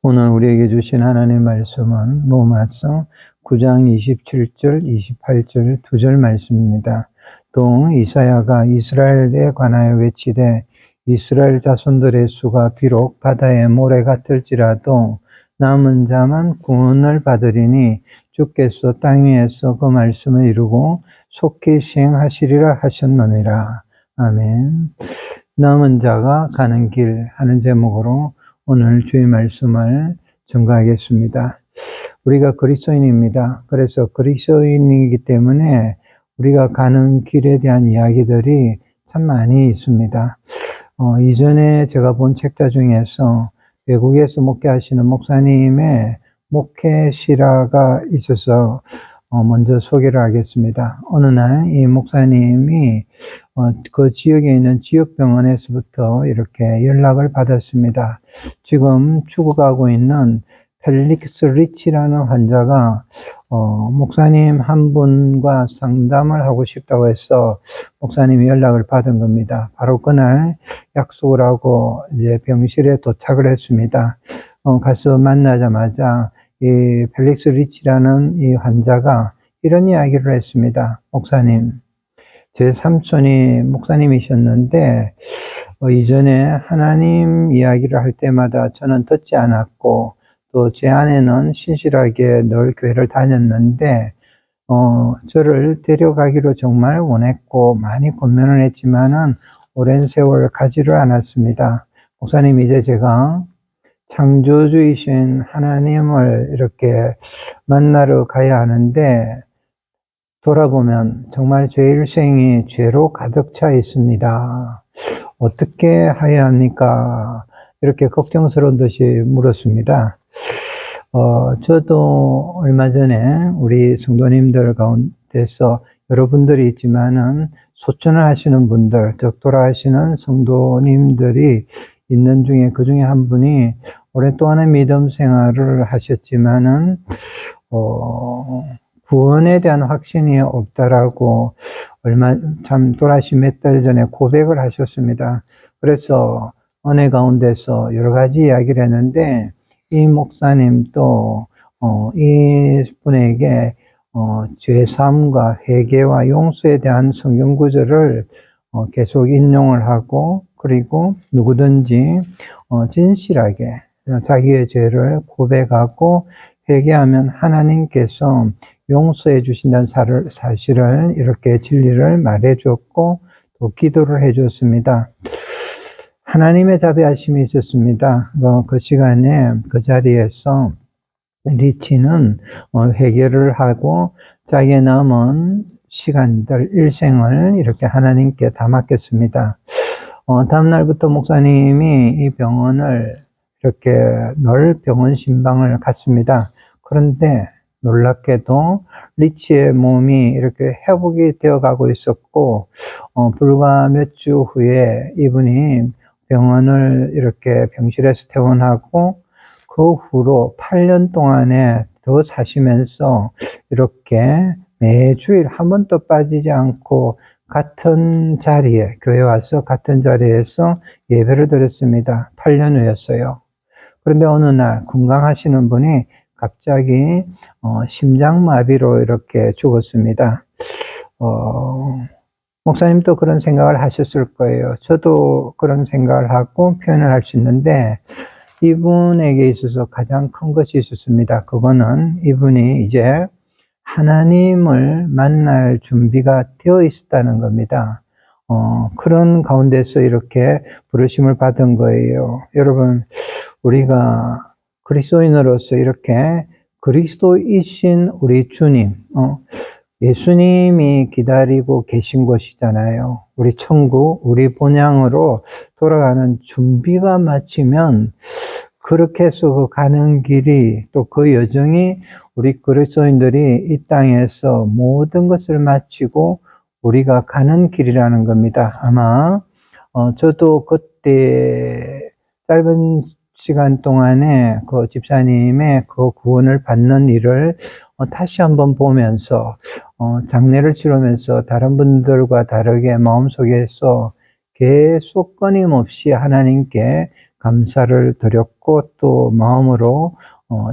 오늘 우리에게 주신 하나님의 말씀은 로마서 9장 27절, 28절 2절 말씀입니다. 또 이사야가 이스라엘에 관하여 외치되 이스라엘 자손들의 수가 비록 바다의 모래 같을지라도 남은 자만 구원을 받으리니 주께서 땅 위에서 그 말씀을 이루고 속히 시행하시리라 하셨느니라. 아멘. 남은 자가 가는 길 하는 제목으로 오늘 주의 말씀을 전가하겠습니다. 우리가 그리스도인입니다. 그래서 그리스도인이기 때문에 우리가 가는 길에 대한 이야기들이 참 많이 있습니다. 이전에 제가 본 책자 중에서 외국에서 목회하시는 목사님의 목회 실화가 있어서 먼저 소개를 하겠습니다. 어느 날 이 목사님이 그 지역에 있는 지역병원에서부터 이렇게 연락을 받았습니다. 지금 죽어가고 있는 펠릭스 리치라는 환자가 목사님 한 분과 상담을 하고 싶다고 해서 목사님이 연락을 받은 겁니다. 바로 그날 약속을 하고 이제 병실에 도착을 했습니다. 가서 만나자마자 이 펠릭스 리치라는 이 환자가 이런 이야기를 했습니다. 목사님, 제 삼촌이 목사님이셨는데 이전에 하나님 이야기를 할 때마다 저는 듣지 않았고 또 제 아내는 신실하게 늘 교회를 다녔는데 저를 데려가기로 정말 원했고 많이 권면을 했지만은 오랜 세월 가지를 않았습니다. 목사님, 이제 제가 창조주이신 하나님을 이렇게 만나러 가야 하는데 돌아보면 정말 제 일생이 죄로 가득 차 있습니다. 어떻게 해야 합니까? 이렇게 걱정스러운 듯이 물었습니다. 저도 얼마 전에 우리 성도님들 가운데서 여러분들이 있지만은 소천을 하시는 분들, 즉 돌아가시는 성도님들이 있는 중에 그 중에 한 분이 오랫동안의 믿음 생활을 하셨지만은 구원에 대한 확신이 없다라고 돌아가신 몇 달 전에 고백을 하셨습니다. 그래서 은혜 가운데서 여러 가지 이야기를 했는데 이 목사님도 이 분에게 죄사함과 회개와 용서에 대한 성경 구절을 계속 인용을 하고 그리고 누구든지 진실하게 자기의 죄를 고백하고 회개하면 하나님께서 용서해 주신다는 사실을 이렇게 진리를 말해 줬고 또 기도를 해 줬습니다. 하나님의 자비하심이 있었습니다. 그 시간에 그 자리에서 리치는 회개를 하고 자기의 남은 시간들 일생을 이렇게 하나님께 다 맡겼습니다. 다음 날부터 목사님이 이 병원을 이렇게 늘 병원 신방을 갔습니다. 그런데 놀랍게도 리치의 몸이 이렇게 회복이 되어 가고 있었고 불과 몇 주 후에 이분이 병원을 이렇게 병실에서 퇴원하고 그 후로 8년 동안에 더 사시면서 이렇게 매주일 한 번도 빠지지 않고 같은 자리에 교회 와서 같은 자리에서 예배를 드렸습니다. 8년 후였어요. 그런데 어느 날 건강하시는 분이 갑자기 심장마비로 이렇게 죽었습니다. 목사님도 그런 생각을 하셨을 거예요. 저도 그런 생각을 하고 표현을 할 수 있는데 이분에게 있어서 가장 큰 것이 있었습니다. 그거는 이분이 이제 하나님을 만날 준비가 되어 있었다는 겁니다. 그런 가운데서 이렇게 부르심을 받은 거예요. 여러분, 우리가 그리스도인으로서 이렇게 그리스도이신 우리 주님, 예수님이 기다리고 계신 곳이잖아요. 우리 천국, 우리 본향으로 돌아가는 준비가 마치면 그렇게 해서 그 가는 길이 또 그 여정이 우리 그리스도인들이 이 땅에서 모든 것을 마치고 우리가 가는 길이라는 겁니다. 아마 저도 그때 짧은 시간 동안에 그 집사님의 그 구원을 받는 일을 다시 한번 보면서 장례를 치르면서 다른 분들과 다르게 마음속에서 계속 끊임없이 하나님께 감사를 드렸고 또 마음으로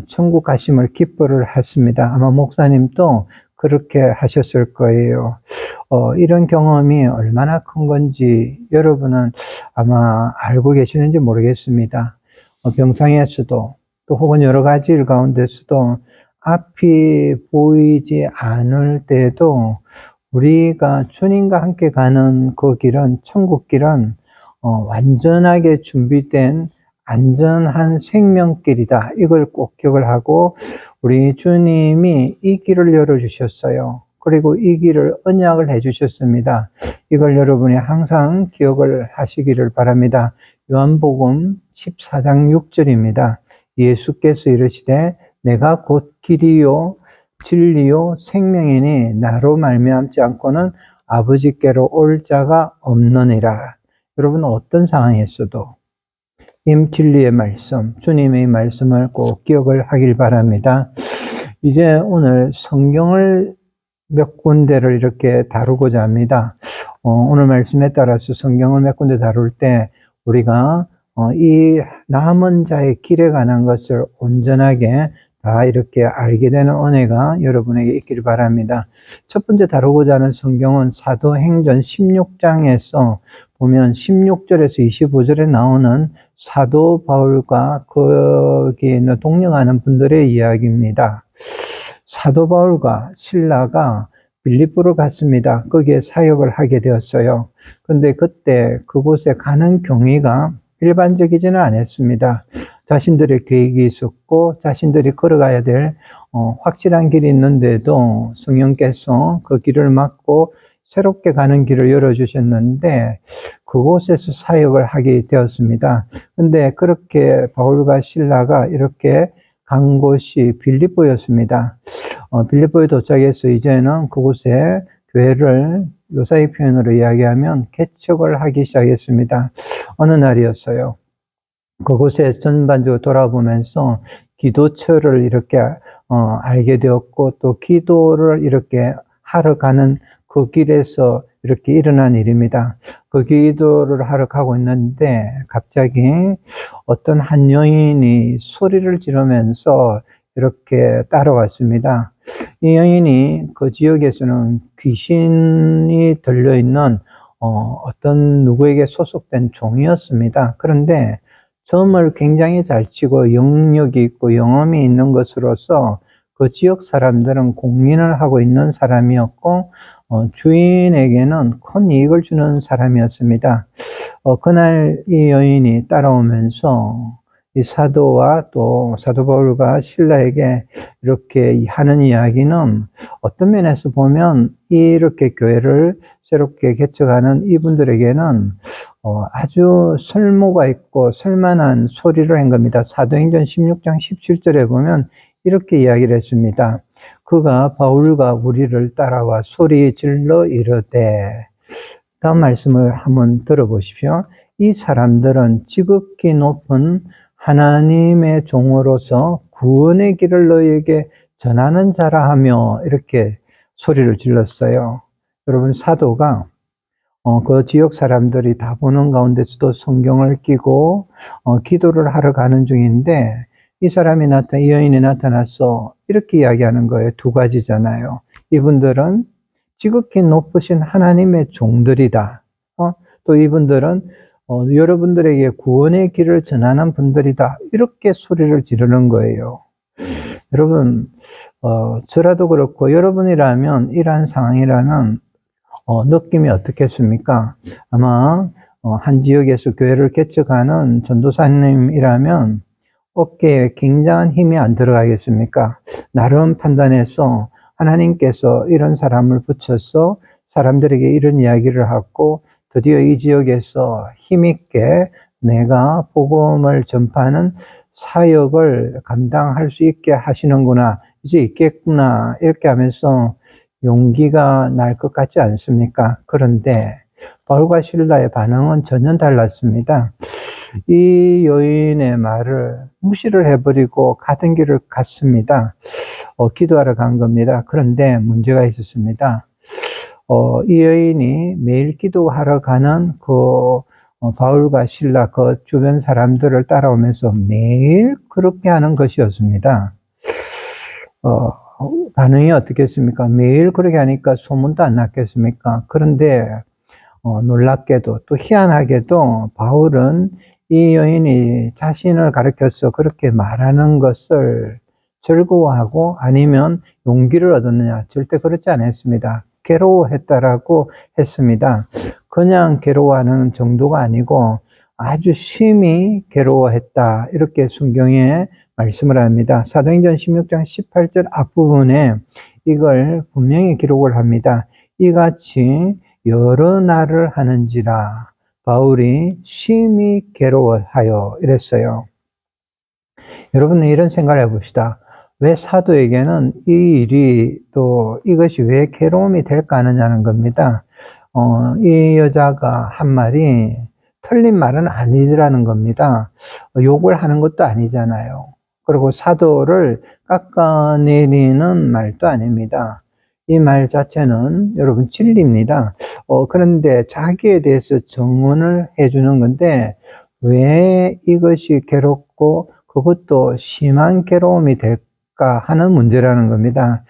천국 가심을 기뻐를 했습니다. 아마 목사님도 그렇게 하셨을 거예요. 이런 경험이 얼마나 큰 건지 여러분은 아마 알고 계시는지 모르겠습니다. 병상에서도 또 혹은 여러 가지 일 가운데서도 앞이 보이지 않을 때에도 우리가 주님과 함께 가는 그 길은, 천국 길은 완전하게 준비된 안전한 생명길이다. 이걸 꼭 기억을 하고 우리 주님이 이 길을 열어주셨어요. 그리고 이 길을 언약을 해주셨습니다. 이걸 여러분이 항상 기억을 하시기를 바랍니다. 요한복음 14장 6절입니다. 예수께서 이르시되 내가 곧 길이요 진리요 생명이니 나로 말미암지 않고는 아버지께로 올 자가 없느니라. 여러분 어떤 상황에서도 진리의 말씀, 주님의 말씀을 꼭 기억을 하길 바랍니다. 이제 오늘 성경을 몇 군데를 이렇게 다루고자 합니다. 오늘 말씀에 따라서 성경을 몇 군데 다룰 때 우리가 이 남은 자의 길에 관한 것을 온전하게 다 이렇게 알게 되는 은혜가 여러분에게 있기를 바랍니다. 첫 번째 다루고자 하는 성경은 사도행전 16장에서 보면 16절에서 25절에 나오는 사도 바울과 거기에 있는 동역하는 분들의 이야기입니다. 사도 바울과 실라가 빌립보로 갔습니다. 거기에 사역을 하게 되었어요. 그런데 그때 그곳에 가는 경위가 일반적이지는 않았습니다. 자신들의 계획이 있었고 자신들이 걸어가야 될 확실한 길이 있는데도 성령께서 그 길을 막고 새롭게 가는 길을 열어주셨는데 그곳에서 사역을 하게 되었습니다. 근데 그렇게 바울과 실라가 이렇게 간 곳이 빌립보였습니다. 빌립보에 도착해서 이제는 그곳에 교회를 요사이 표현으로 이야기하면 개척을 하기 시작했습니다. 어느 날이었어요. 그곳에 전반적으로 돌아보면서 기도처를 이렇게 알게 되었고 또 기도를 이렇게 하러 가는 그 길에서 이렇게 일어난 일입니다. 그 기도를 하러 가고 있는데 갑자기 어떤 한 여인이 소리를 지르면서 이렇게 따라왔습니다. 이 여인이 그 지역에서는 귀신이 들려있는 어떤 누구에게 소속된 종이었습니다. 그런데 점을 굉장히 잘 치고 영역이 있고 영험이 있는 것으로서 그 지역 사람들은 공인을 하고 있는 사람이었고 주인에게는 큰 이익을 주는 사람이었습니다. 그날 이 여인이 따라오면서 이 사도와 또 사도 바울과 실라에게 이렇게 하는 이야기는 어떤 면에서 보면 이렇게 교회를 새롭게 개척하는 이분들에게는 아주 설모가 있고 설만한 소리를 한 겁니다. 사도행전 16장 17절에 보면 이렇게 이야기를 했습니다. 그가 바울과 우리를 따라와 소리 질러 이르되, 다음 말씀을 한번 들어보십시오. 이 사람들은 지극히 높은 하나님의 종으로서 구원의 길을 너희에게 전하는 자라 하며 이렇게 소리를 질렀어요. 여러분 사도가 그 지역 사람들이 다 보는 가운데서도 성경을 끼고 기도를 하러 가는 중인데 이 여인이 나타나서 이렇게 이야기하는 거예요. 두 가지잖아요. 이분들은 지극히 높으신 하나님의 종들이다. 또 이분들은 여러분들에게 구원의 길을 전하는 분들이다. 이렇게 소리를 지르는 거예요. 여러분, 저라도 그렇고 여러분이라면 이러한 상황이라면 느낌이 어떻겠습니까? 아마 한 지역에서 교회를 개척하는 전도사님이라면 어깨에 굉장한 힘이 안 들어가겠습니까? 나름 판단해서 하나님께서 이런 사람을 붙여서 사람들에게 이런 이야기를 하고 드디어 이 지역에서 힘있게 내가 복음을 전파하는 사역을 감당할 수 있게 하시는구나, 이제 있겠구나, 이렇게 하면서 용기가 날 것 같지 않습니까? 그런데 바울과 실라의 반응은 전혀 달랐습니다. 이 여인의 말을 무시를 해버리고 가던 길을 갔습니다. 기도하러 간 겁니다. 그런데 문제가 있었습니다. 이 여인이 매일 기도하러 가는 그 바울과 실라 그 주변 사람들을 따라오면서 매일 그렇게 하는 것이었습니다. 반응이 어떻겠습니까? 매일 그렇게 하니까 소문도 안 났겠습니까? 그런데 놀랍게도 또 희한하게도 바울은 이 여인이 자신을 가리켜서 그렇게 말하는 것을 즐거워하고 아니면 용기를 얻었느냐? 절대 그렇지 않았습니다. 괴로워했다라고 했습니다. 그냥 괴로워하는 정도가 아니고 아주 심히 괴로워했다. 이렇게 성경에 말씀을 합니다. 사도행전 16장 18절 앞부분에 이걸 분명히 기록을 합니다. 이같이 여러 날을 하는지라 바울이 심히 괴로워하여 이랬어요. 여러분 이런 생각을 해봅시다. 왜 사도에게는 이 일이 또 이것이 왜 괴로움이 될까 하느냐는 겁니다. 이 여자가 한 말이 틀린 말은 아니라는 겁니다. 욕을 하는 것도 아니잖아요. 그리고 사도를 깎아내리는 말도 아닙니다. 이 말 자체는 여러분 진리입니다. 그런데 자기에 대해서 정언을 해주는 건데 왜 이것이 괴롭고 그것도 심한 괴로움이 될까 하는 문제라는 겁니다.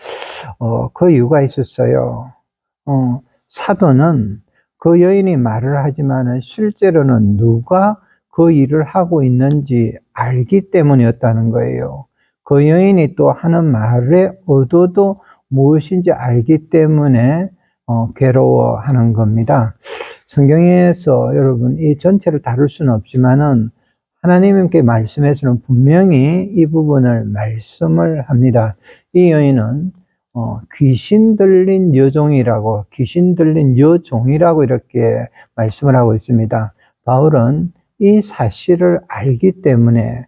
그 이유가 있었어요. 사도는 그 여인이 말을 하지만 실제로는 누가 그 일을 하고 있는지 알기 때문이었다는 거예요. 그 여인이 또 하는 말의 의도도 무엇인지 알기 때문에 괴로워하는 겁니다. 성경에서 여러분 이 전체를 다룰 수는 없지만은 하나님께 말씀에서는 분명히 이 부분을 말씀을 합니다. 이 여인은 귀신 들린 여종이라고, 귀신 들린 여종이라고 이렇게 말씀을 하고 있습니다. 바울은 이 사실을 알기 때문에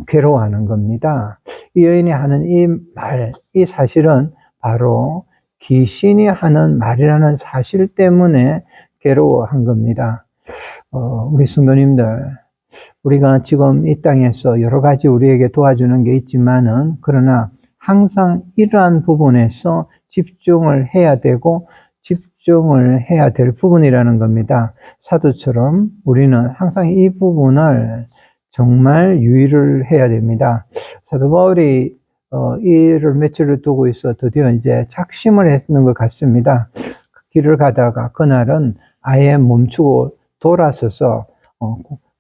괴로워하는 겁니다. 이 여인이 하는 이 말, 이 사실은 바로 귀신이 하는 말이라는 사실 때문에 괴로워한 겁니다. 우리 성도님들, 우리가 지금 이 땅에서 여러 가지 우리에게 도와주는 게 있지만은, 그러나 항상 이러한 부분에서 집중을 해야 되고, 집중을 해야 될 부분이라는 겁니다. 사도처럼 우리는 항상 이 부분을 정말 유의를 해야 됩니다. 사도 바울이 이를 며칠을 두고 있어 드디어 이제 작심을 했는 것 같습니다. 길을 가다가 그날은 아예 멈추고 돌아서서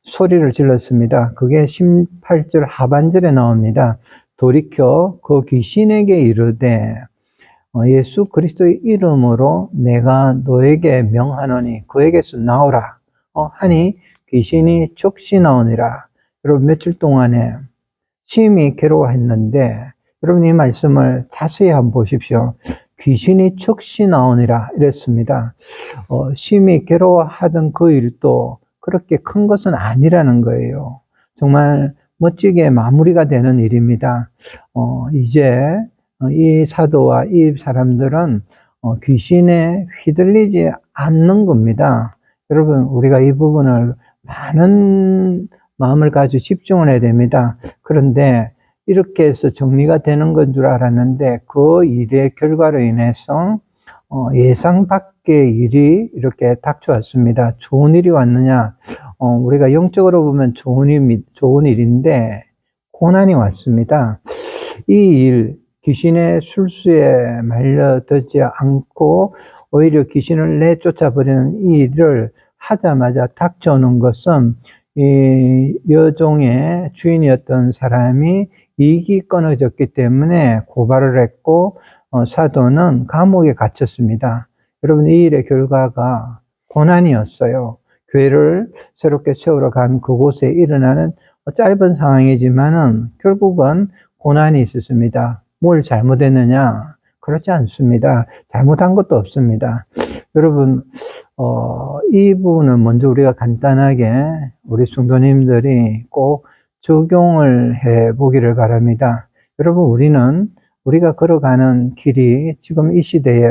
소리를 질렀습니다. 그게 18절 하반절에 나옵니다. 돌이켜 그 귀신에게 이르되 예수 그리스도의 이름으로 내가 너에게 명하노니 그에게서 나오라 하니 귀신이 즉시 나오니라. 여러분 며칠 동안에 심히 괴로워했는데 여러분 이 말씀을 자세히 한번 보십시오. 귀신이 즉시 나오니라 이랬습니다. 심히 괴로워하던 그 일도 그렇게 큰 것은 아니라는 거예요. 정말 멋지게 마무리가 되는 일입니다. 이제 이 사도와 이 사람들은 귀신에 휘둘리지 않는 겁니다. 여러분 우리가 이 부분을 많은 마음을 가지고 집중을 해야 됩니다. 그런데 이렇게 해서 정리가 되는 건 줄 알았는데 그 일의 결과로 인해서 예상 밖의 일이 이렇게 닥쳐왔습니다. 좋은 일이 왔느냐? 우리가 영적으로 보면 좋은 일인데 고난이 왔습니다. 이 일, 귀신의 술수에 말려들지 않고 오히려 귀신을 내쫓아버리는 이 일을 하자마자 닥쳐오는 것은 이 여종의 주인이었던 사람이 이익이 끊어졌기 때문에 고발을 했고 사도는 감옥에 갇혔습니다. 여러분 이 일의 결과가 고난이었어요. 교회를 새롭게 세우러 간 그곳에 일어나는 짧은 상황이지만은 결국은 고난이 있었습니다. 뭘 잘못했느냐? 그렇지 않습니다. 잘못한 것도 없습니다. 여러분 이 부분을 먼저 우리가 간단하게 우리 성도님들이 꼭 적용을 해 보기를 바랍니다. 여러분 우리가 걸어가는 길이 지금 이 시대에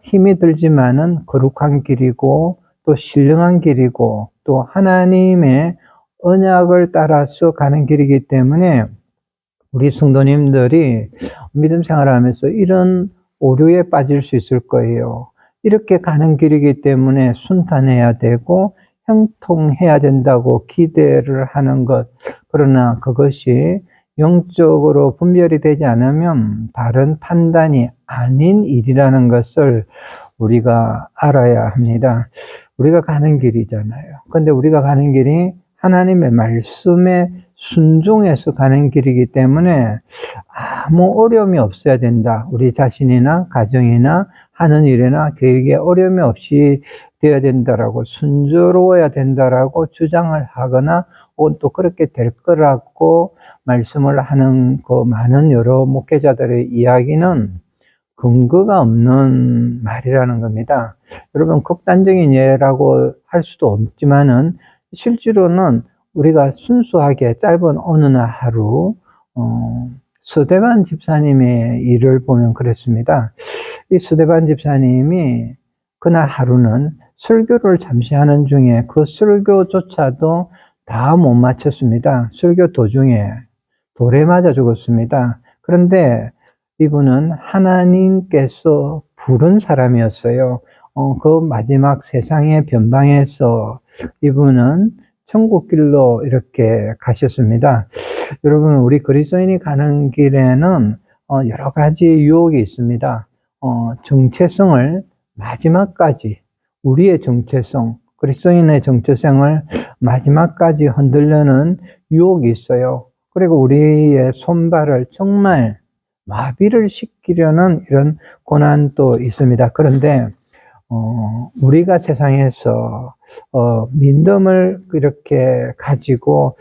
힘이 들지만은 거룩한 길이고 또 신령한 길이고 또 하나님의 언약을 따라서 가는 길이기 때문에 우리 성도님들이 믿음 생활을 하면서 이런 오류에 빠질 수 있을 거예요. 이렇게 가는 길이기 때문에 순탄해야 되고 형통해야 된다고 기대를 하는 것, 그러나 그것이 영적으로 분별이 되지 않으면 바른 판단이 아닌 일이라는 것을 우리가 알아야 합니다. 우리가 가는 길이잖아요. 근데 우리가 가는 길이 하나님의 말씀에 순종해서 가는 길이기 때문에 아무 어려움이 없어야 된다. 우리 자신이나 가정이나 하는 일이나 계획에 어려움이 없이 되어야 된다라고, 순조로워야 된다라고 주장을 하거나 혹은 또 그렇게 될 거라고 말씀을 하는 그 많은 여러 목회자들의 이야기는 근거가 없는 말이라는 겁니다. 여러분, 극단적인 예라고 할 수도 없지만은 실제로는 우리가 순수하게 짧은 어느 날 하루 서대반 집사님의 일을 보면 그랬습니다. 이 서대반 집사님이 그날 하루는 설교를 잠시 하는 중에 그 설교조차도 다 못 마쳤습니다. 설교 도중에 돌에 맞아 죽었습니다. 그런데 이분은 하나님께서 부른 사람이었어요. 그 마지막 세상의 변방에서 이분은 천국길로 이렇게 가셨습니다. 여러분, 우리 그리스도인이 가는 길에는 여러 가지 유혹이 있습니다. 정체성을 마지막까지, 우리의 정체성, 그리스도인의 정체성을 마지막까지 흔들려는 유혹이 있어요. 그리고 우리의 손발을 정말 마비를 시키려는 이런 고난도 있습니다. 그런데 우리가 세상에서 믿음을 이렇게 가지고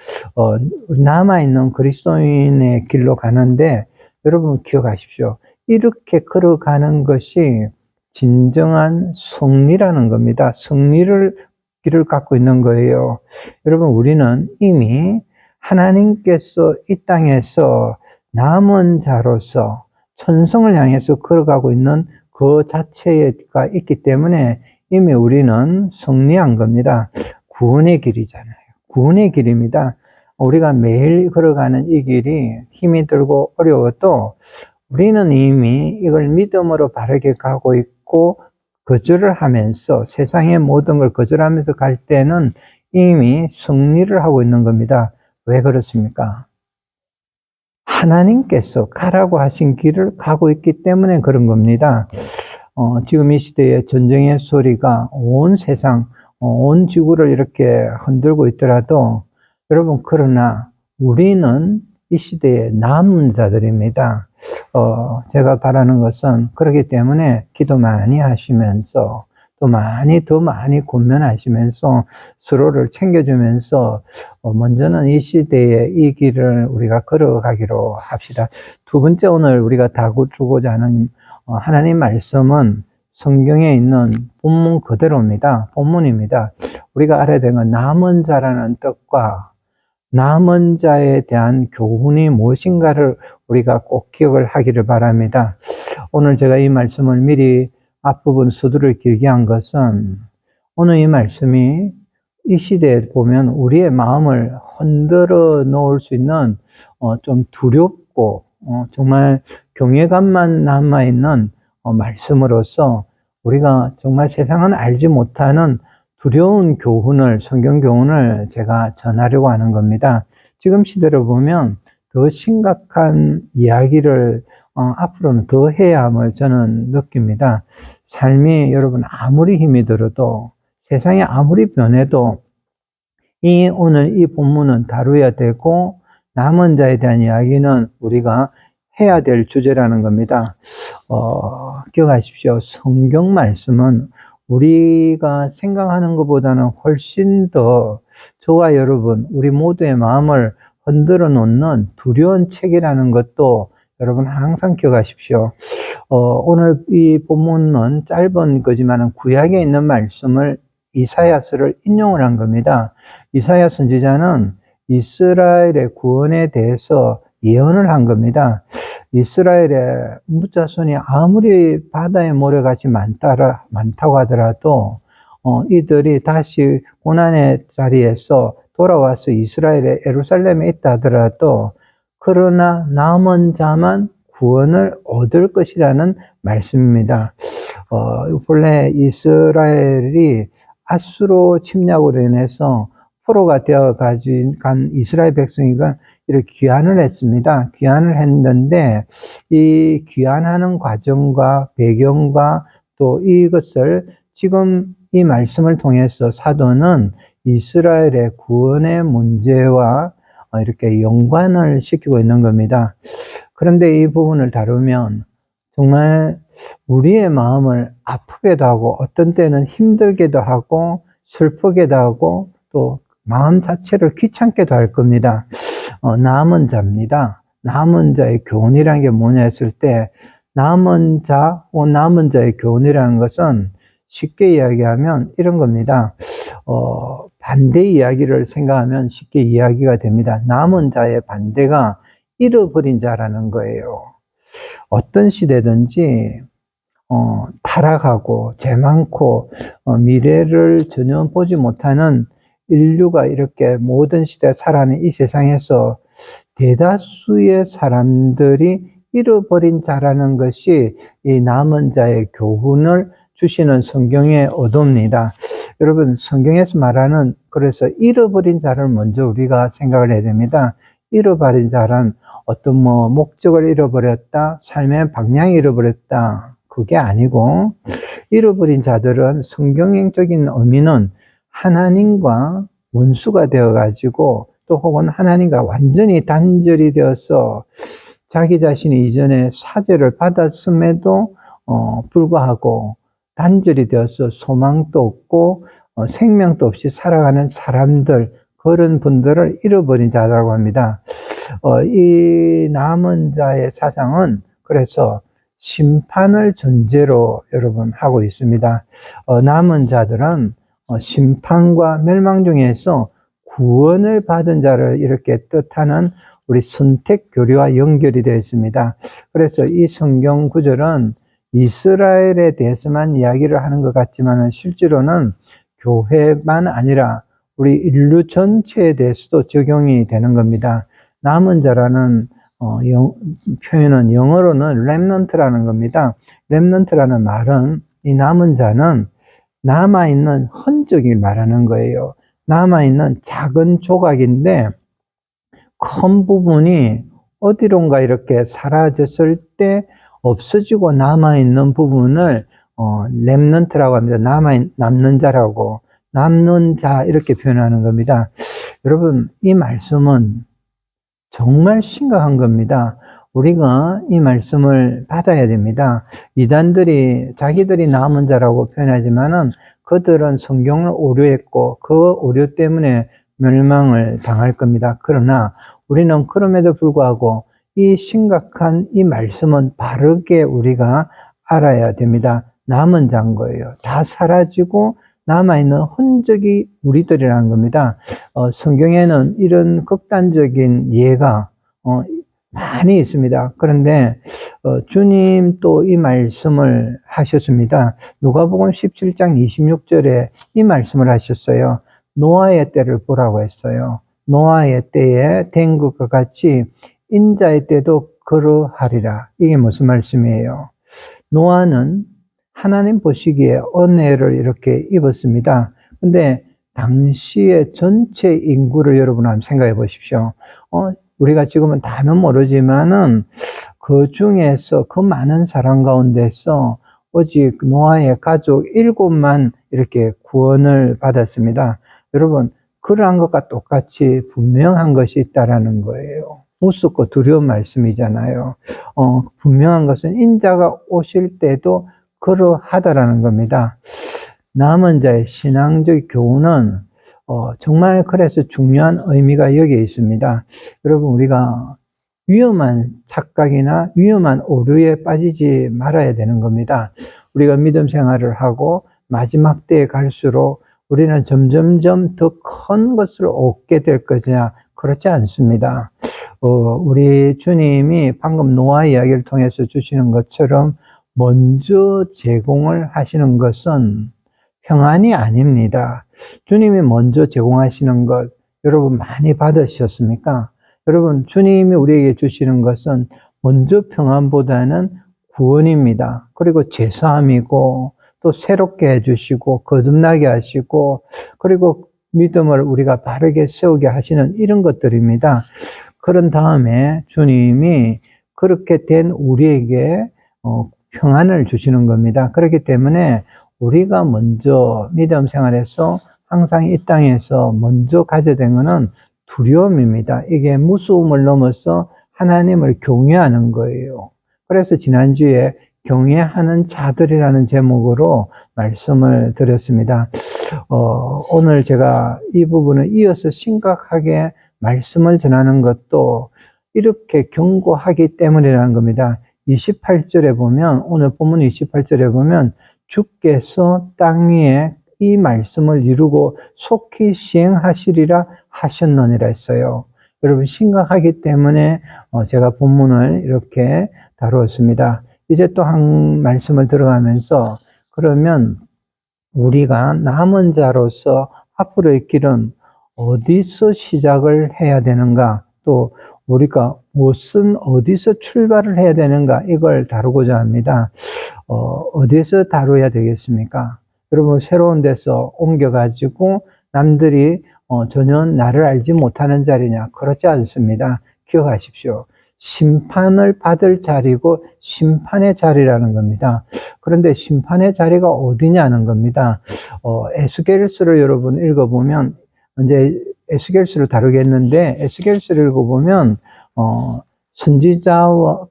남아있는 그리스도인의 길로 가는데, 여러분 기억하십시오. 이렇게 걸어가는 것이 진정한 승리라는 겁니다. 승리를 길을 갖고 있는 거예요. 여러분, 우리는 이미 하나님께서 이 땅에서 남은 자로서 천성을 향해서 걸어가고 있는 그 자체가 있기 때문에 이미 우리는 승리한 겁니다. 구원의 길이잖아요. 구원의 길입니다. 우리가 매일 걸어가는 이 길이 힘이 들고 어려워도 우리는 이미 이걸 믿음으로 바르게 가고 있고, 거절을 하면서, 세상의 모든 걸 거절하면서 갈 때는 이미 승리를 하고 있는 겁니다. 왜 그렇습니까? 하나님께서 가라고 하신 길을 가고 있기 때문에 그런 겁니다. 지금 이 시대에 전쟁의 소리가 온 세상, 온 지구를 이렇게 흔들고 있더라도, 여러분, 그러나 우리는 이 시대의 남은 자들입니다. 제가 바라는 것은 그렇기 때문에 기도 많이 하시면서, 또 더 많이 권면하시면서 서로를 챙겨주면서 먼저는 이 시대의 이 길을 우리가 걸어가기로 합시다. 두 번째, 오늘 우리가 다루고자 하는 하나님 말씀은 성경에 있는 본문 그대로입니다. 본문입니다. 우리가 알아야 되는 건 남은 자라는 뜻과 남은 자에 대한 교훈이 무엇인가를 우리가 꼭 기억을 하기를 바랍니다. 오늘 제가 이 말씀을 미리 앞부분 서두를 길게 한 것은, 오늘 이 말씀이 이 시대에 보면 우리의 마음을 흔들어 놓을 수 있는 좀 두렵고 정말 경외감만 남아있는 말씀으로서 우리가 정말 세상은 알지 못하는 두려운 교훈을, 성경 교훈을 제가 전하려고 하는 겁니다. 지금 시대로 보면 더 심각한 이야기를 앞으로는 더 해야 함을 저는 느낍니다. 삶이 여러분 아무리 힘이 들어도, 세상이 아무리 변해도 오늘 이 본문은 다루어야 되고, 남은 자에 대한 이야기는 우리가 해야 될 주제라는 겁니다. 기억하십시오. 성경 말씀은 우리가 생각하는 것보다는 훨씬 더 저와 여러분, 우리 모두의 마음을 흔들어 놓는 두려운 책이라는 것도 여러분 항상 기억하십시오. 오늘 이 본문은 짧은 거지만 구약에 있는 말씀을, 이사야서를 인용을 한 겁니다. 이사야 선지자는 이스라엘의 구원에 대해서 예언을 한 겁니다. 이스라엘의 무자손이 아무리 바다의 모래같이 많다고 하더라도 이들이 다시 고난의 자리에서 돌아와서 이스라엘의 예루살렘에 있다 하더라도, 그러나 남은 자만 구원을 얻을 것이라는 말씀입니다. 본래 이스라엘이 아수로 침략으로 인해서 포로가 되어 간 이스라엘 백성이가 이렇게 귀환을 했습니다. 귀환을 했는데 이 귀환하는 과정과 배경과 또 이것을 지금 이 말씀을 통해서 사도는 이스라엘의 구원의 문제와 이렇게 연관을 시키고 있는 겁니다. 그런데 이 부분을 다루면 정말 우리의 마음을 아프게도 하고 어떤 때는 힘들게도 하고 슬프게도 하고 또 마음 자체를 귀찮게도 할 겁니다. 남은 자입니다. 남은 자의 교훈이라는 게 뭐냐 했을 때 남은 자 혹은 남은 자의 교훈이라는 것은 쉽게 이야기하면 이런 겁니다. 반대 이야기를 생각하면 쉽게 이야기가 됩니다. 남은 자의 반대가 잃어버린 자라는 거예요. 어떤 시대든지 타락하고 죄 많고 미래를 전혀 보지 못하는 인류가 이렇게 모든 시대에 살아가는 이 세상에서 대다수의 사람들이 잃어버린 자라는 것이 이 남은 자의 교훈을 주시는 성경의 어도입니다. 여러분, 성경에서 말하는 그래서 잃어버린 자를 먼저 우리가 생각을 해야 됩니다. 잃어버린 자란 어떤 목적을 잃어버렸다, 삶의 방향을 잃어버렸다, 그게 아니고 잃어버린 자들은 성경적인 의미는 하나님과 원수가 되어가지고 또 혹은 하나님과 완전히 단절이 되어서 자기 자신이 이전에 사죄를 받았음에도 불구하고 단절이 되어서 소망도 없고 생명도 없이 살아가는 사람들, 그런 분들을 잃어버린 자라고 합니다. 이 남은 자의 사상은 그래서 심판을 전제로 여러분 하고 있습니다. 남은 자들은 심판과 멸망 중에서 구원을 받은 자를 이렇게 뜻하는 우리 선택 교리와 연결이 되어 있습니다. 그래서 이 성경 구절은 이스라엘에 대해서만 이야기를 하는 것 같지만 실제로는 교회만 아니라 우리 인류 전체에 대해서도 적용이 되는 겁니다. 남은 자라는 표현은 영어로는 렘넌트라는 겁니다. 렘넌트라는 말은 이 남은 자는 남아있는 흔적을 말하는 거예요. 남아있는 작은 조각인데 큰 부분이 어디론가 이렇게 사라졌을 때 없어지고 남아있는 부분을 렘넌트라고 합니다. 남는 자라고, 남는 자 이렇게 표현하는 겁니다. 여러분, 이 말씀은 정말 심각한 겁니다. 우리가 이 말씀을 받아야 됩니다. 이단들이 자기들이 남은 자라고 표현하지만은 그들은 성경을 오류했고 그 오류 때문에 멸망을 당할 겁니다. 그러나 우리는 그럼에도 불구하고 이 심각한 이 말씀은 바르게 우리가 알아야 됩니다. 남은 자인 거예요. 다 사라지고 남아있는 흔적이 우리들이라는 겁니다. 성경에는 이런 극단적인 예가 많이 있습니다. 그런데 주님 또 이 말씀을 하셨습니다. 누가복음 17장 26절에 이 말씀을 하셨어요. 노아의 때를 보라고 했어요. 노아의 때에 된 것과 같이 인자의 때도 그러하리라. 이게 무슨 말씀이에요? 노아는 하나님 보시기에 은혜를 이렇게 입었습니다. 근데 당시의 전체 인구를 여러분 한번 생각해 보십시오. 우리가 지금은 다는 모르지만은 그 중에서 그 많은 사람 가운데서 오직 노아의 가족 7만 이렇게 구원을 받았습니다. 여러분, 그러한 것과 똑같이 분명한 것이 있다라는 거예요. 무섭고 두려운 말씀이잖아요. 분명한 것은 인자가 오실 때도 그러하다라는 겁니다. 남은 자의 신앙적 교훈은 정말 그래서 중요한 의미가 여기에 있습니다. 여러분, 우리가 위험한 착각이나 위험한 오류에 빠지지 말아야 되는 겁니다. 우리가 믿음 생활을 하고 마지막 때에 갈수록 우리는 점점점 더 큰 것을 얻게 될 것이냐? 그렇지 않습니다. 우리 주님이 방금 노아 이야기를 통해서 주시는 것처럼 먼저 제공을 하시는 것은 평안이 아닙니다. 주님이 먼저 제공하시는 것 여러분 많이 받으셨습니까? 여러분, 주님이 우리에게 주시는 것은 먼저 평안보다는 구원입니다. 그리고 죄사함이고 또 새롭게 해주시고 거듭나게 하시고 그리고 믿음을 우리가 바르게 세우게 하시는 이런 것들입니다. 그런 다음에 주님이 그렇게 된 우리에게 평안을 주시는 겁니다. 그렇기 때문에 우리가 먼저 믿음 생활에서 항상 이 땅에서 먼저 가져야 되는 것은 두려움입니다. 이게 무서움을 넘어서 하나님을 경외하는 거예요. 그래서 지난주에 경외하는 자들이라는 제목으로 말씀을 드렸습니다. 오늘 제가 이 부분을 이어서 심각하게 말씀을 전하는 것도 이렇게 경고하기 때문이라는 겁니다. 28절에 보면, 오늘 본문 28절에 보면 주께서 땅 위에 이 말씀을 이루고 속히 시행하시리라 하셨느니라 했어요. 여러분 심각하기 때문에 제가 본문을 이렇게 다루었습니다. 이제 또 한 말씀을 들어가면서 그러면 우리가 남은 자로서 앞으로의 길은 어디서 시작을 해야 되는가, 또 우리가 무슨 어디서 출발을 해야 되는가, 이걸 다루고자 합니다. 어디서 다뤄야 되겠습니까? 여러분 새로운 데서 옮겨가지고 남들이 전혀 나를 알지 못하는 자리냐? 그렇지 않습니다. 기억하십시오. 심판을 받을 자리고 심판의 자리라는 겁니다. 그런데 심판의 자리가 어디냐는 겁니다. 에스겔서를 여러분 읽어보면, 이제 에스겔서를 다루겠는데, 에스겔서를 읽어보면 선지자들을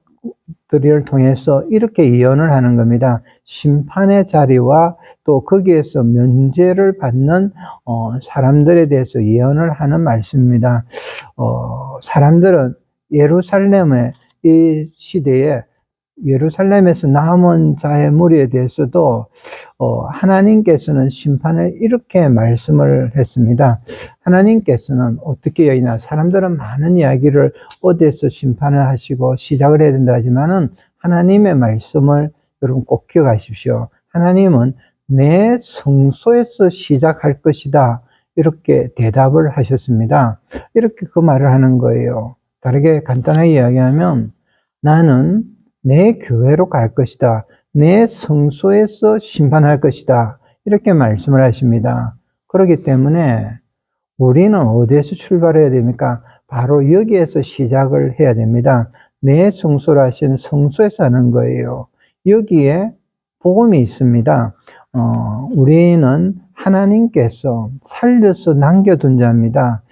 통해서 이렇게 예언을 하는 겁니다. 심판의 자리와 또 거기에서 면제를 받는 사람들에 대해서 예언을 하는 말씀입니다. 사람들은 예루살렘의 이 시대에 예루살렘에서 남은 자의 무리에 대해서도 하나님께서는 심판을 이렇게 말씀을 했습니다. 하나님께서는 어떻게 여기나, 사람들은 많은 이야기를 어디에서 심판을 하시고 시작을 해야 된다 하지만은 하나님의 말씀을 여러분 꼭 기억하십시오. 하나님은 내 성소에서 시작할 것이다, 이렇게 대답을 하셨습니다. 이렇게 그 말을 하는 거예요. 다르게 간단하게 이야기하면 나는 내 교회로 갈 것이다, 내 성소에서 심판할 것이다, 이렇게 말씀을 하십니다. 그렇기 때문에 우리는 어디에서 출발해야 됩니까? 바로 여기에서 시작을 해야 됩니다. 내 성소로 하신 성소에서 하는 거예요. 여기에 복음이 있습니다. 우리는 하나님께서 살려서 남겨둔 자입니다.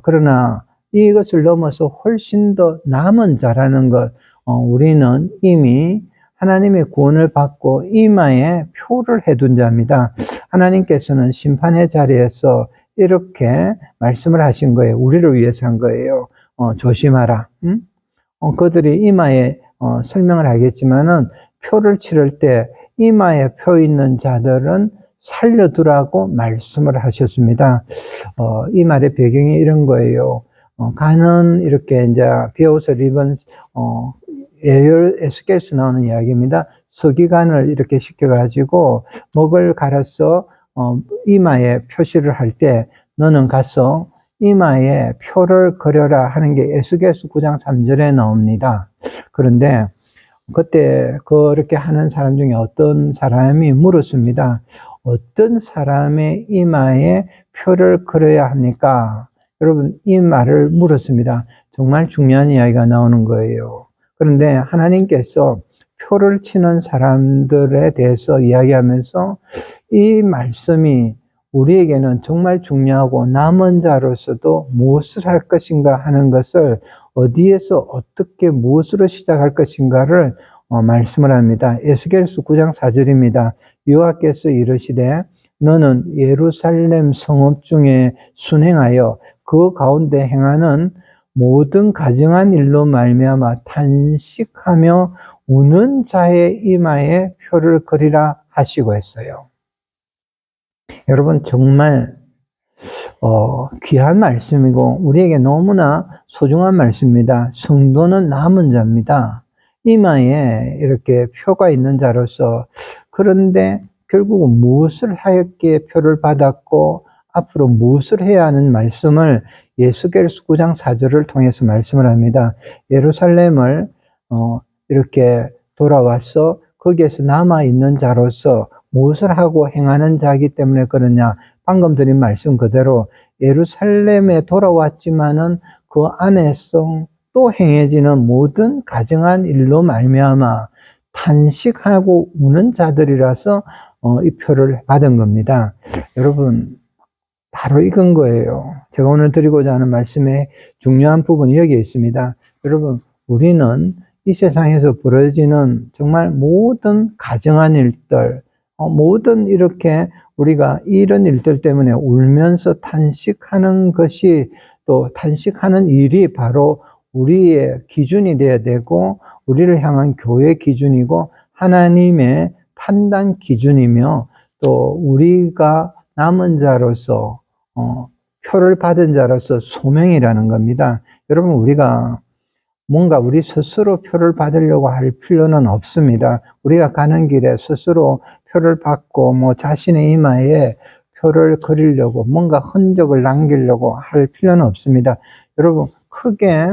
그러나 이것을 넘어서 훨씬 더 남은 자라는 것, 우리는 이미 하나님의 구원을 받고 이마에 표를 해둔 자입니다. 하나님께서는 심판의 자리에서 이렇게 말씀을 하신 거예요. 우리를 위해서 한 거예요. 조심하라. 그들이 이마에 설명을 하겠지만은 표를 치를 때 이마에 표 있는 자들은 살려두라고 말씀을 하셨습니다. 이 말의 배경이 이런 거예요. 가는 이렇게 이제 베옷을 입은 에스겔에서 나오는 이야기입니다. 서기관을 이렇게 시켜가지고 목을 갈아서 이마에 표시를 할 때 너는 가서 이마에 표를 그려라 하는 게 에스겔서 9장 3절에 나옵니다. 그런데 그때 그렇게 하는 사람 중에 어떤 사람이 물었습니다. 어떤 사람의 이마에 표를 그려야 합니까? 여러분, 이 말을 물었습니다. 정말 중요한 이야기가 나오는 거예요. 그런데 하나님께서 표를 치는 사람들에 대해서 이야기하면서 이 말씀이 우리에게는 정말 중요하고 남은 자로서도 무엇을 할 것인가 하는 것을, 어디에서 어떻게 무엇으로 시작할 것인가를 말씀을 합니다. 에스겔서 9장 4절입니다. 여호와께서 이르시되 너는 예루살렘 성읍 중에 순행하여 그 가운데 행하는 모든 가증한 일로 말미암아 탄식하며 우는 자의 이마에 표를 그리라 하시고 했어요. 여러분 정말 귀한 말씀이고 우리에게 너무나 소중한 말씀입니다. 성도는 남은 자입니다. 이마에 이렇게 표가 있는 자로서, 그런데 결국은 무엇을 하였기에 표를 받았고 앞으로 무엇을 해야 하는 말씀을 에스겔서 9장 4절을 통해서 말씀을 합니다. 예루살렘을 이렇게 돌아와서 거기에서 남아있는 자로서 무엇을 하고 행하는 자이기 때문에 그러냐? 방금 드린 말씀 그대로 예루살렘에 돌아왔지만은 그 안에서 또 행해지는 모든 가증한 일로 말미암아 탄식하고 우는 자들이라서 이 표를 받은 겁니다. 여러분, 바로 이건 거예요. 제가 오늘 드리고자 하는 말씀의 중요한 부분이 여기에 있습니다. 여러분, 우리는 이 세상에서 벌어지는 정말 모든 가정한 일들, 모든 이렇게 우리가 이런 일들 때문에 울면서 탄식하는 것이 또 탄식하는 일이 바로 우리의 기준이 되어야 되고 우리를 향한 교회 기준이고 하나님의 판단 기준이며 또 우리가 남은 자로서 표를 받은 자로서 소명이라는 겁니다. 여러분, 우리가 뭔가 우리 스스로 표를 받으려고 할 필요는 없습니다. 우리가 가는 길에 스스로 표를 받고 자신의 이마에 표를 그리려고 뭔가 흔적을 남기려고 할 필요는 없습니다. 여러분, 크게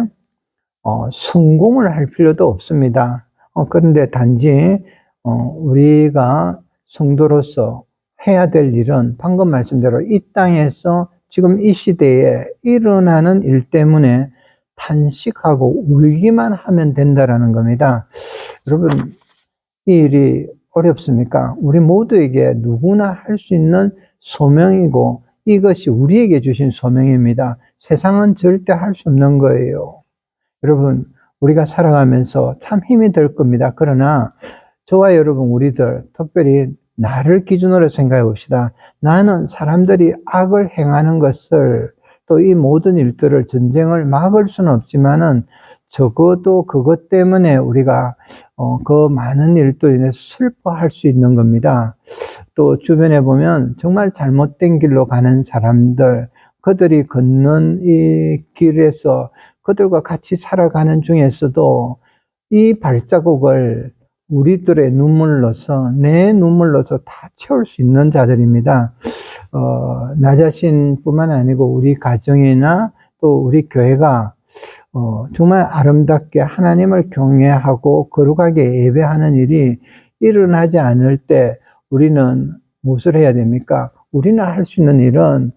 성공을 할 필요도 없습니다. 그런데 단지 우리가 성도로서 해야 될 일은 방금 말씀대로 이 땅에서 지금 이 시대에 일어나는 일 때문에 탄식하고 울기만 하면 된다라는 겁니다. 여러분, 이 일이 어렵습니까? 우리 모두에게 누구나 할 수 있는 소명이고 이것이 우리에게 주신 소명입니다. 세상은 절대 할 수 없는 거예요. 여러분, 우리가 살아가면서 참 힘이 들 겁니다. 그러나 저와 여러분, 우리들 특별히 나를 기준으로 생각해 봅시다. 나는 사람들이 악을 행하는 것을 또 이 모든 일들을 전쟁을 막을 수는 없지만은 적어도 그것 때문에 우리가 그 많은 일도 인해서 슬퍼할 수 있는 겁니다. 또 주변에 보면 정말 잘못된 길로 가는 사람들, 그들이 걷는 이 길에서 그들과 같이 살아가는 중에서도 이 발자국을 우리들의 눈물로서, 내 눈물로서 다 채울 수 있는 자들입니다. 나 자신뿐만 아니고 우리 가정이나 또 우리 교회가 정말 아름답게 하나님을 경외하고 거룩하게 예배하는 일이 일어나지 않을 때 우리는 무엇을 해야 됩니까? 우리는 할 수 있는 일은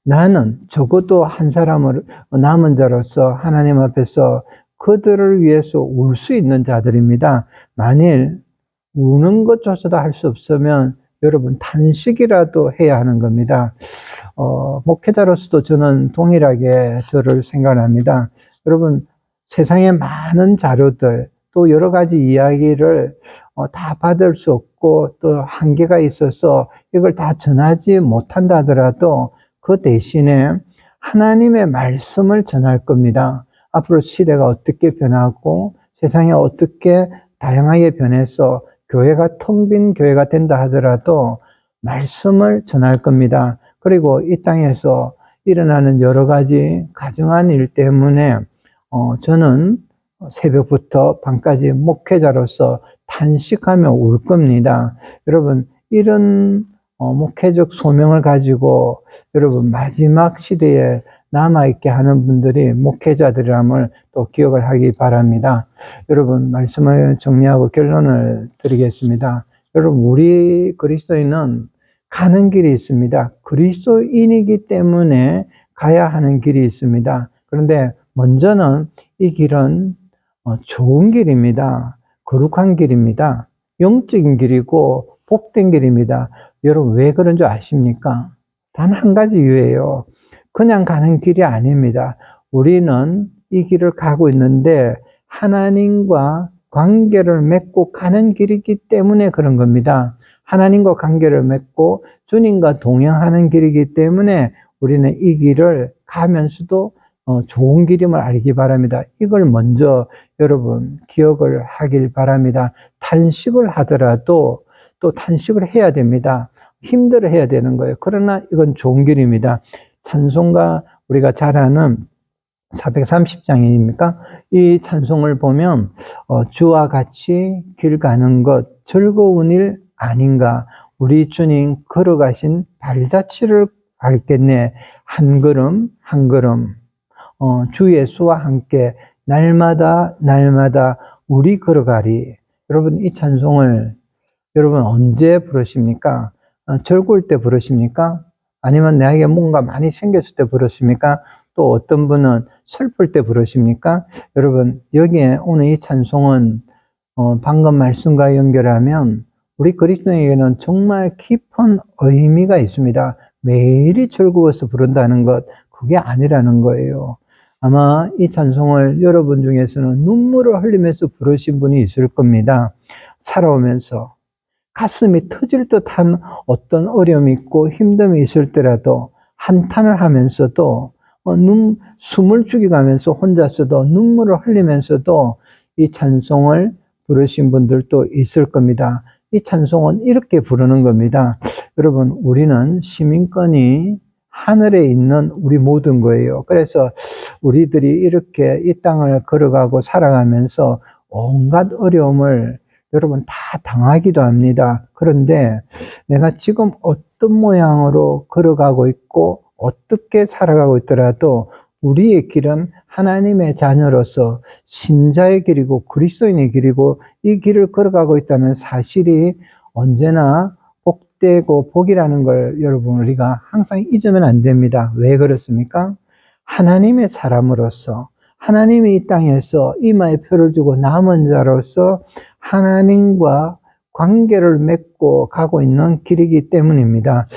나는 적어도 한 사람을 남은 자로서 하나님 앞에서 그들을 위해서 울 수 있는 자들입니다. 만일 우는 것조차도 할 수 없으면 여러분 탄식이라도 해야 하는 겁니다. 목회자로서도 저는 동일하게 저를 생각합니다. 여러분, 세상에 많은 자료들 또 여러 가지 이야기를 다 받을 수 없고 또 한계가 있어서 이걸 다 전하지 못한다 하더라도 그 대신에 하나님의 말씀을 전할 겁니다. 앞으로 시대가 어떻게 변하고 세상이 어떻게 다양하게 변해서 교회가 텅 빈 교회가 된다 하더라도 말씀을 전할 겁니다. 그리고 이 땅에서 일어나는 여러 가지 가정한 일 때문에 저는 새벽부터 밤까지 목회자로서 탄식하며 울 겁니다. 여러분, 이런 목회적 소명을 가지고 여러분 마지막 시대에 남아있게 하는 분들이 목회자들이람을 또 기억을 하기 바랍니다. 여러분, 말씀을 정리하고 결론을 드리겠습니다. 여러분, 우리 그리스도인은 가는 길이 있습니다. 그리스도인이기 때문에 가야 하는 길이 있습니다. 그런데 먼저는 이 길은 좋은 길입니다. 거룩한 길입니다. 영적인 길이고 복된 길입니다. 여러분, 왜 그런 줄 아십니까? 단 한 가지 이유예요. 그냥 가는 길이 아닙니다. 우리는 이 길을 가고 있는데 하나님과 관계를 맺고 가는 길이기 때문에 그런 겁니다. 하나님과 관계를 맺고 주님과 동행하는 길이기 때문에 우리는 이 길을 가면서도 좋은 길임을 알기 바랍니다. 이걸 먼저 여러분 기억을 하길 바랍니다. 탄식을 하더라도 또 탄식을 해야 됩니다. 힘들어 해야 되는 거예요. 그러나 이건 좋은 길입니다. 찬송가 우리가 잘 아는 430장입니까? 이 찬송을 보면 주와 같이 길 가는 것 즐거운 일 아닌가? 우리 주님 걸어가신 발자취를 밟겠네. 한 걸음 한 걸음 주 예수와 함께 날마다 날마다 우리 걸어가리. 여러분, 이 찬송을 여러분 언제 부르십니까? 즐거울 때 부르십니까? 아니면 나에게 뭔가 많이 생겼을 때 부르십니까? 또 어떤 분은 슬플 때 부르십니까? 여러분 여기에 오늘 이 찬송은 방금 말씀과 연결하면 우리 그리스도인에게는 정말 깊은 의미가 있습니다. 매일이 즐거워서 부른다는 것, 그게 아니라는 거예요. 아마 이 찬송을 여러분 중에서는 눈물을 흘리면서 부르신 분이 있을 겁니다. 살아오면서 가슴이 터질 듯한 어떤 어려움이 있고 힘듦이 있을 때라도 한탄을 하면서도 숨을 죽여가면서 혼자서도 눈물을 흘리면서도 이 찬송을 부르신 분들도 있을 겁니다. 이 찬송은 이렇게 부르는 겁니다. 여러분, 우리는 시민권이 하늘에 있는 우리 모든 거예요. 그래서 우리들이 이렇게 이 땅을 걸어가고 살아가면서 온갖 어려움을 여러분 다 당하기도 합니다. 그런데 내가 지금 어떤 모양으로 걸어가고 있고 어떻게 살아가고 있더라도 우리의 길은 하나님의 자녀로서 신자의 길이고 그리스도인의 길이고 이 길을 걸어가고 있다는 사실이 언제나 복되고 복이라는 걸 여러분 우리가 항상 잊으면 안 됩니다. 왜 그렇습니까? 하나님의 사람으로서 하나님이 이 땅에서 이마에 표를 주고 남은 자로서 하나님과 관계를 맺고 가고 있는 길이기 때문입니다.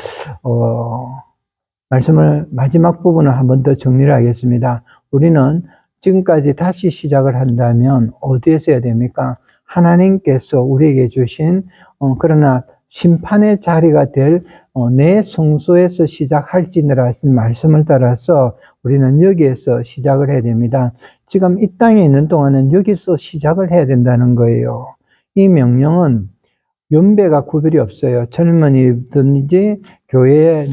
말씀을 마지막 부분을 한 번 더 정리를 하겠습니다. 우리는 지금까지 다시 시작을 한다면 어디에서 해야 됩니까? 하나님께서 우리에게 주신 그러나 심판의 자리가 될 내 성소에서 시작할지니라 하신 말씀을 따라서 우리는 여기에서 시작을 해야 됩니다. 지금 이 땅에 있는 동안은 여기서 시작을 해야 된다는 거예요. 이 명령은 연배가 구별이 없어요. 젊은이든지 교회에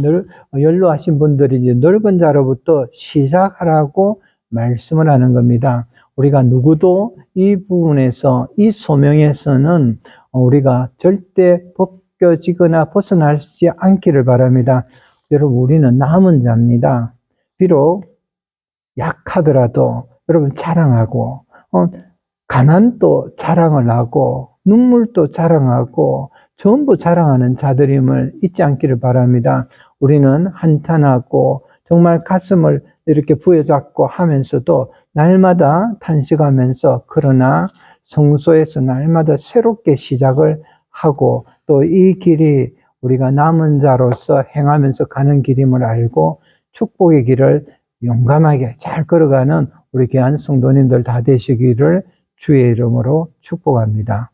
연로하신 분들이지 늙은 자로부터 시작하라고 말씀을 하는 겁니다. 우리가 누구도 이 부분에서 이 소명에서는 우리가 절대 벗겨지거나 벗어나지 않기를 바랍니다. 여러분 우리는 남은 자입니다. 비록 약하더라도 여러분 자랑하고 가난도 자랑을 하고 눈물도 자랑하고 전부 자랑하는 자들임을 잊지 않기를 바랍니다. 우리는 한탄하고 정말 가슴을 이렇게 부여잡고 하면서도 날마다 탄식하면서 그러나 성소에서 날마다 새롭게 시작을 하고 또 이 길이 우리가 남은 자로서 행하면서 가는 길임을 알고 축복의 길을 용감하게 잘 걸어가는 우리 귀한 성도님들 다 되시기를 주의 이름으로 축복합니다.